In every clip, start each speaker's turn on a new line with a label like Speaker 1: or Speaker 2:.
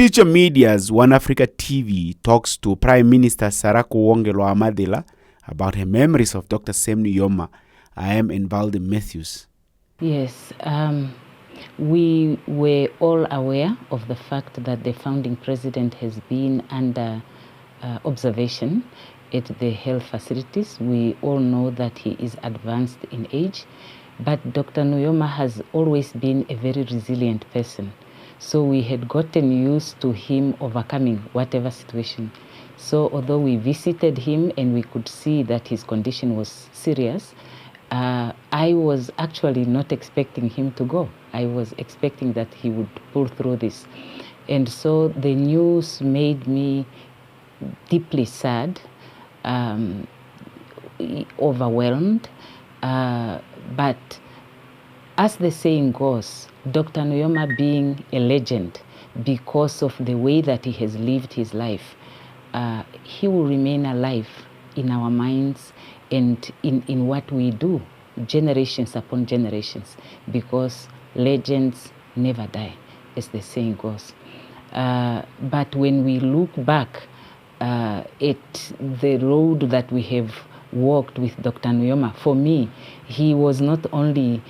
Speaker 1: Future Media's OneAfrica TV talks to Prime Minister Saara Kuungogelwa-Amandhila about her memories of Dr Sam Nujoma. I am Envaldi Matthews.
Speaker 2: Yes, we were all aware of the fact that the founding president has been under observation at the health facilities. We all know that he is advanced in age, but Dr Nujoma has always been a very resilient person. So we had gotten used to him overcoming whatever situation. So although we visited him and we could see that his condition was serious, I was actually not expecting him to go. I was expecting that he would pull through this. And so the news made me deeply sad, overwhelmed, but as the saying goes, Dr Nujoma being a legend because of the way that he has lived his life, he will remain alive in our minds and in what we do, generations upon generations, because legends never die, as the saying goes. But when we look back at the road that we have walked with Dr Nujoma, for me, he was not only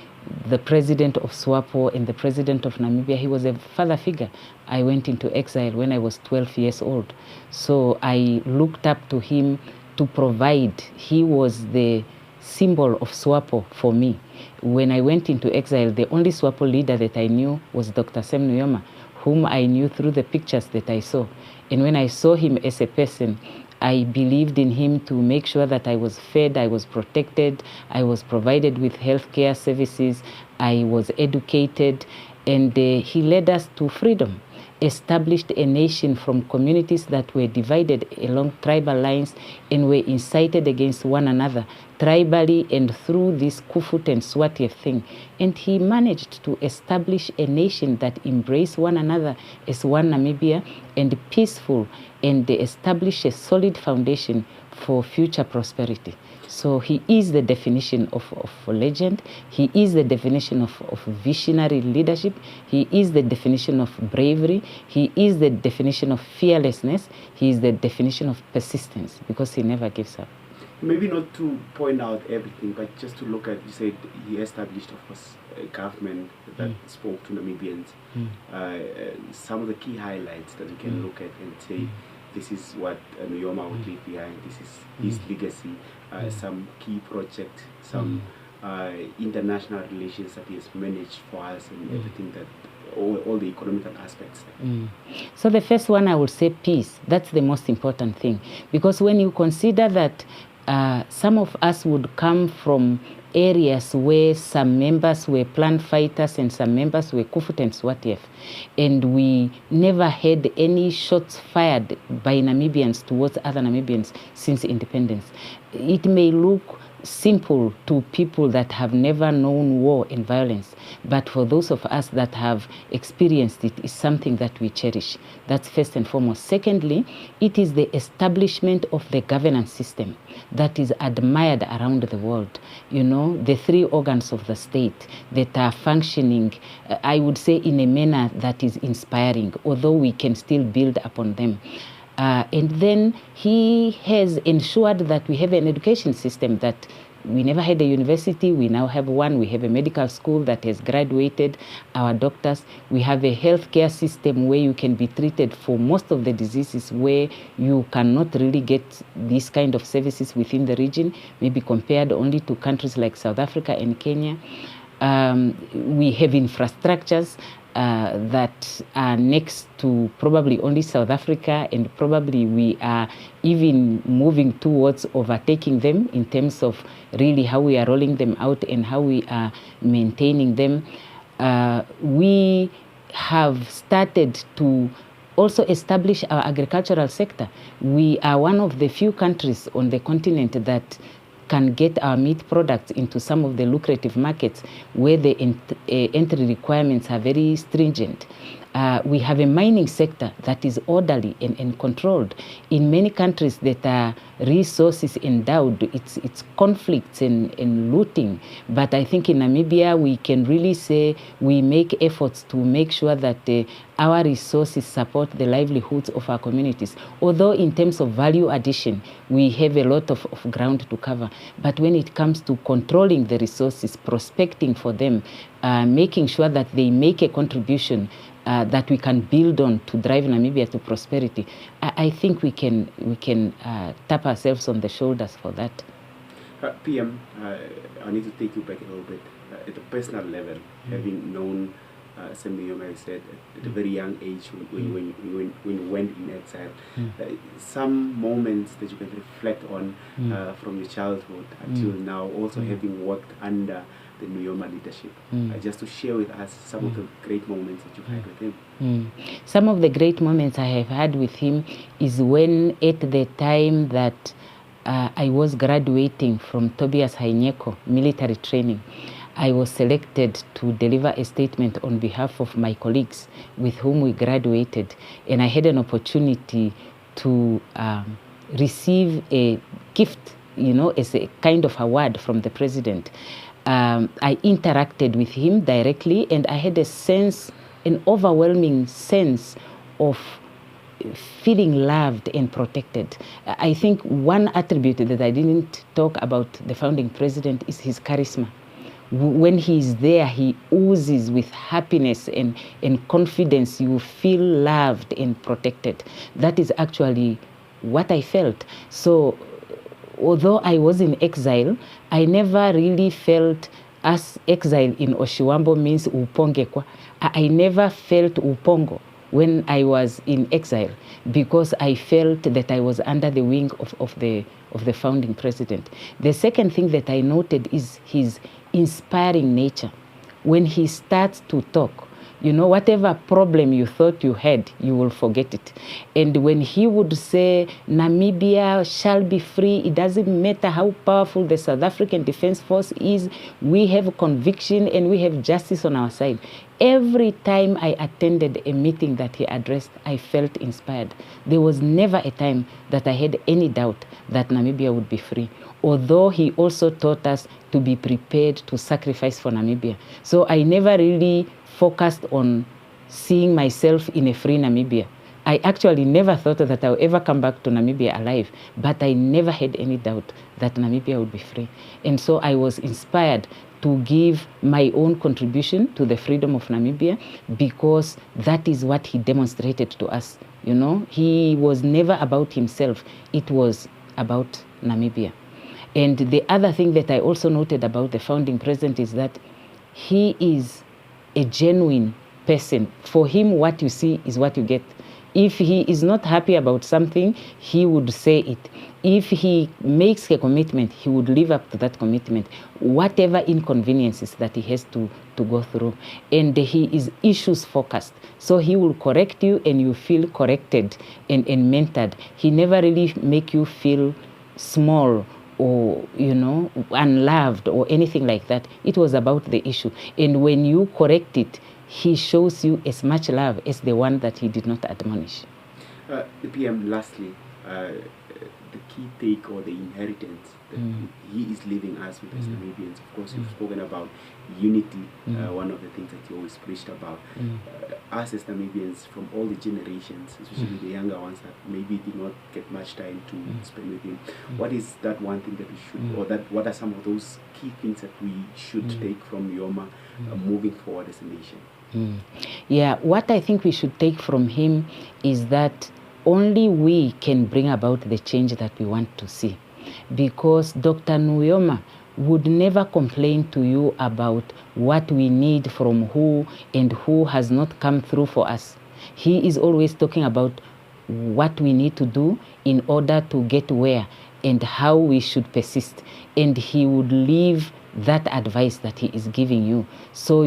Speaker 2: the president of SWAPO and the president of Namibia, he was a father figure. I went into exile when I was 12 years old. So I looked up to him to provide. He was the symbol of SWAPO for me. When I went into exile, the only SWAPO leader that I knew was Dr Sam Nujoma, whom I knew through the pictures that I saw. And when I saw him as a person, I believed in him to make sure that I was fed, I was protected, I was provided with healthcare services, I was educated, and he led us to freedom, established a nation from communities that were divided along tribal lines and were incited against one another, tribally and through this Kufut and Swatiev thing. And he managed to establish a nation that embraced one another as one Namibia and peaceful, and they establish a solid foundation for future prosperity. So he is the definition of legend. He is the definition of visionary leadership. He is the definition of bravery. He is the definition of fearlessness. He is the definition of persistence, because he never gives up.
Speaker 1: Maybe not to point out everything, but just to look at, you said he established, of course, a government that spoke to Namibians. Some of the key highlights that we can look at and say, this is what Nujoma would leave behind, this is his legacy, some key projects, some international relations that he has managed for us, and everything that, all the economical aspects.
Speaker 2: So the first one, I would say peace. That's the most important thing. Because when you consider that some of us would come from areas where some members were plant fighters and some members were Kufut and Swatiev, and we never had any shots fired by Namibians towards other Namibians since independence. It may look simple to people that have never known war and violence, but for those of us that have experienced it, is something that we cherish. That's first and foremost. Secondly, it is the establishment of the governance system that is admired around the world. You know, the three organs of the state that are functioning, I would say, in a manner that is inspiring, although we can still build upon them. And then he has ensured that we have an education system that we never had a university. We now have one. We have a medical school that has graduated our doctors. We have a healthcare system where you can be treated for most of the diseases where you cannot really get these kind of services within the region, maybe compared only to countries like South Africa and Kenya. We have infrastructures that are next to probably only South Africa, and probably we are even moving towards overtaking them in terms of really how we are rolling them out and how we are maintaining them. We have started to also establish our agricultural sector. We are one of the few countries on the continent that can get our meat products into some of the lucrative markets where the entry requirements are very stringent. We have a mining sector that is orderly and controlled. In many countries that are resources endowed, it's conflicts and looting. But I think in Namibia, we can really say we make efforts to make sure that our resources support the livelihoods of our communities. Although in terms of value addition, we have a lot of ground to cover. But when it comes to controlling the resources, prospecting for them, making sure that they make a contribution that we can build on to drive Namibia to prosperity, I think we can tap ourselves on the shoulders for that.
Speaker 1: PM, I need to take you back a little bit. At a personal level, having known Sam Nujoma, said at a very young age when you went in exile, some moments that you can reflect on from your childhood until now, also having worked under the Nujoma leadership, just to share with us some of the great moments that you've had with him.
Speaker 2: Some of the great moments I have had with him is when at the time that I was graduating from Tobias Hainyeko military training, I was selected to deliver a statement on behalf of my colleagues with whom we graduated, and I had an opportunity to receive a gift, as a kind of award from the president. I interacted with him directly, and I had an overwhelming sense of feeling loved and protected. I think one attribute that I didn't talk about the founding president is his charisma. When he's there, he oozes with happiness and confidence. You feel loved and protected. That is actually what I felt. So although I was in exile, I never really felt as exile in Oshiwambo means upongekwa. I never felt upongo when I was in exile, because I felt that I was under the wing of the founding president. The second thing that I noted is his inspiring nature. When he starts to talk, whatever problem you thought you had, you will forget it. And when he would say, Namibia shall be free, it doesn't matter how powerful the South African Defense Force is, we have conviction and we have justice on our side. Every time I attended a meeting that he addressed, I felt inspired. There was never a time that I had any doubt that Namibia would be free, although he also taught us to be prepared to sacrifice for Namibia. So I never really focused on seeing myself in a free Namibia. I actually never thought that I would ever come back to Namibia alive, but I never had any doubt that Namibia would be free. And so I was inspired to give my own contribution to the freedom of Namibia, because that is what he demonstrated to us. He was never about himself. It was about Namibia. And the other thing that I also noted about the founding president is that he is a genuine person. For him, what you see is what you get. If he is not happy about something, he would say it. If he makes a commitment, he would live up to that commitment, whatever inconveniences that he has to go through. And he is issues focused. So he will correct you and you feel corrected and mentored. He never really make you feel small or, unloved or anything like that. It was about the issue. And when you correct it, he shows you as much love as the one that he did not admonish.
Speaker 1: The PM, lastly, the key take or the inheritance that he is leaving us with as Namibians. Of course, you've spoken about unity, one of the things that you always preached about. Us as Namibians, from all the generations, especially the younger ones that maybe did not get much time to spend with him, what is that one thing that we should, or what are some of those key things that we should take from Nujoma moving forward as a nation?
Speaker 2: Yeah, what I think we should take from him is that only we can bring about the change that we want to see. Because Dr. Nujoma would never complain to you about what we need from who and who has not come through for us. He is always talking about what we need to do in order to get where and how we should persist. And he would leave that advice that he is giving you. So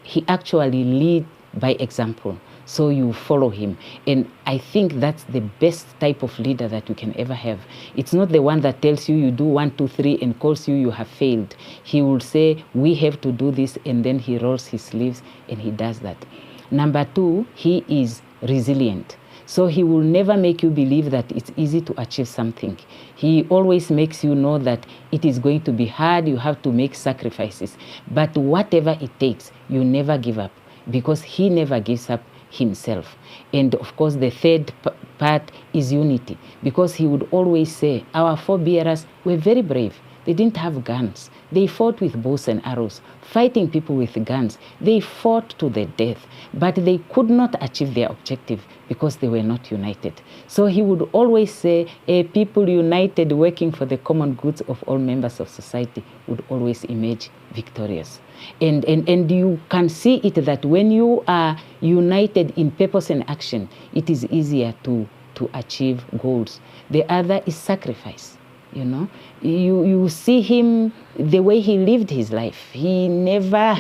Speaker 2: he actually lead by example. So you follow him. And I think that's the best type of leader that you can ever have. It's not the one that tells you you do 1, 2, 3 and calls you have failed. He will say, we have to do this, and then he rolls his sleeves and he does that. Number two, he is resilient. So he will never make you believe that it's easy to achieve something. He always makes you know that it is going to be hard, you have to make sacrifices. But whatever it takes, you never give up, because he never gives up himself. And of course, the third part is unity, because he would always say, our forebearers were very brave. They didn't have guns. They fought with bows and arrows, fighting people with guns. They fought to the death, but they could not achieve their objective because they were not united. So he would always say, a people united working for the common goods of all members of society would always emerge victorious. And you can see it that when you are united in purpose and action, it is easier to achieve goals. The other is sacrifice. You know, you see him, the way he lived his life. He never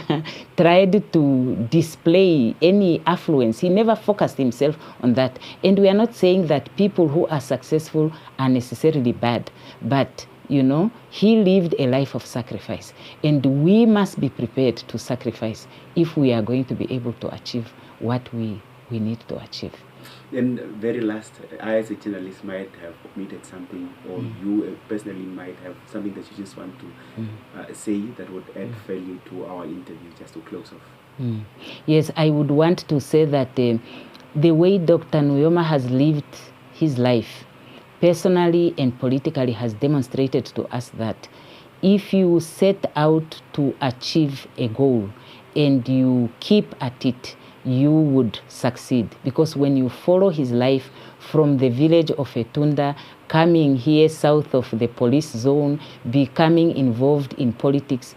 Speaker 2: tried to display any affluence. He never focused himself on that. And we are not saying that people who are successful are necessarily bad, but you know, he lived a life of sacrifice. And we must be prepared to sacrifice if we are going to be able to achieve what we need to achieve.
Speaker 1: And very last, I as a journalist might have omitted something, or you personally might have something that you just want to say that would add value to our interview, just to close off.
Speaker 2: Yes, I would want to say that the way Dr. Nujoma has lived his life, personally and politically, has demonstrated to us that if you set out to achieve a goal and you keep at it, you would succeed. Because when you follow his life from the village of Etunda, coming here south of the police zone, becoming involved in politics,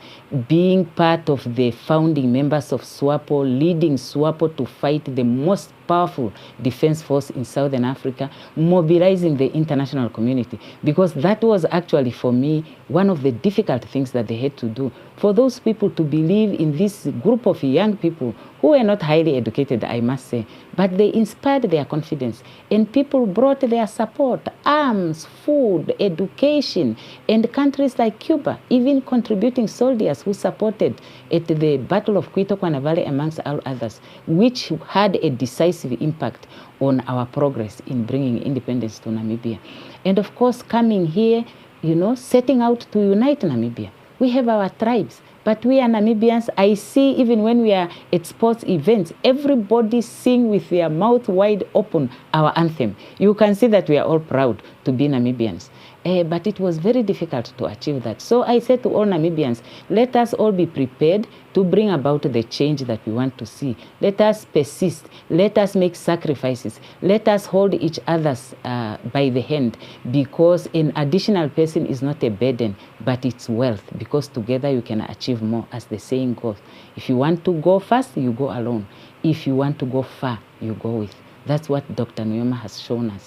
Speaker 2: being part of the founding members of SWAPO, leading SWAPO to fight the most powerful defense force in Southern Africa, mobilizing the international community. Because that was actually, for me, one of the difficult things that they had to do. For those people to believe in this group of young people who were not highly educated, I must say, but they inspired their confidence. And people brought their support, arms, food, education, and countries like Cuba, even contributing soldiers who supported at the Battle of Kuungogelwa-Amandhila, amongst all others, which had a decisive impact on our progress in bringing independence to Namibia. And of course, coming here, you know, setting out to unite Namibia. We have our tribes, but we are Namibians. I see even when we are at sports events, everybody sing with their mouth wide open our anthem. You can see that we are all proud to be Namibians. But it was very difficult to achieve that. So I said to all Namibians, let us all be prepared to bring about the change that we want to see. Let us persist. Let us make sacrifices. Let us hold each other by the hand, because an additional person is not a burden, but it's wealth, because together you can achieve more, as the saying goes. If you want to go fast, you go alone. If you want to go far, you go with. That's what Dr. Nujoma has shown us.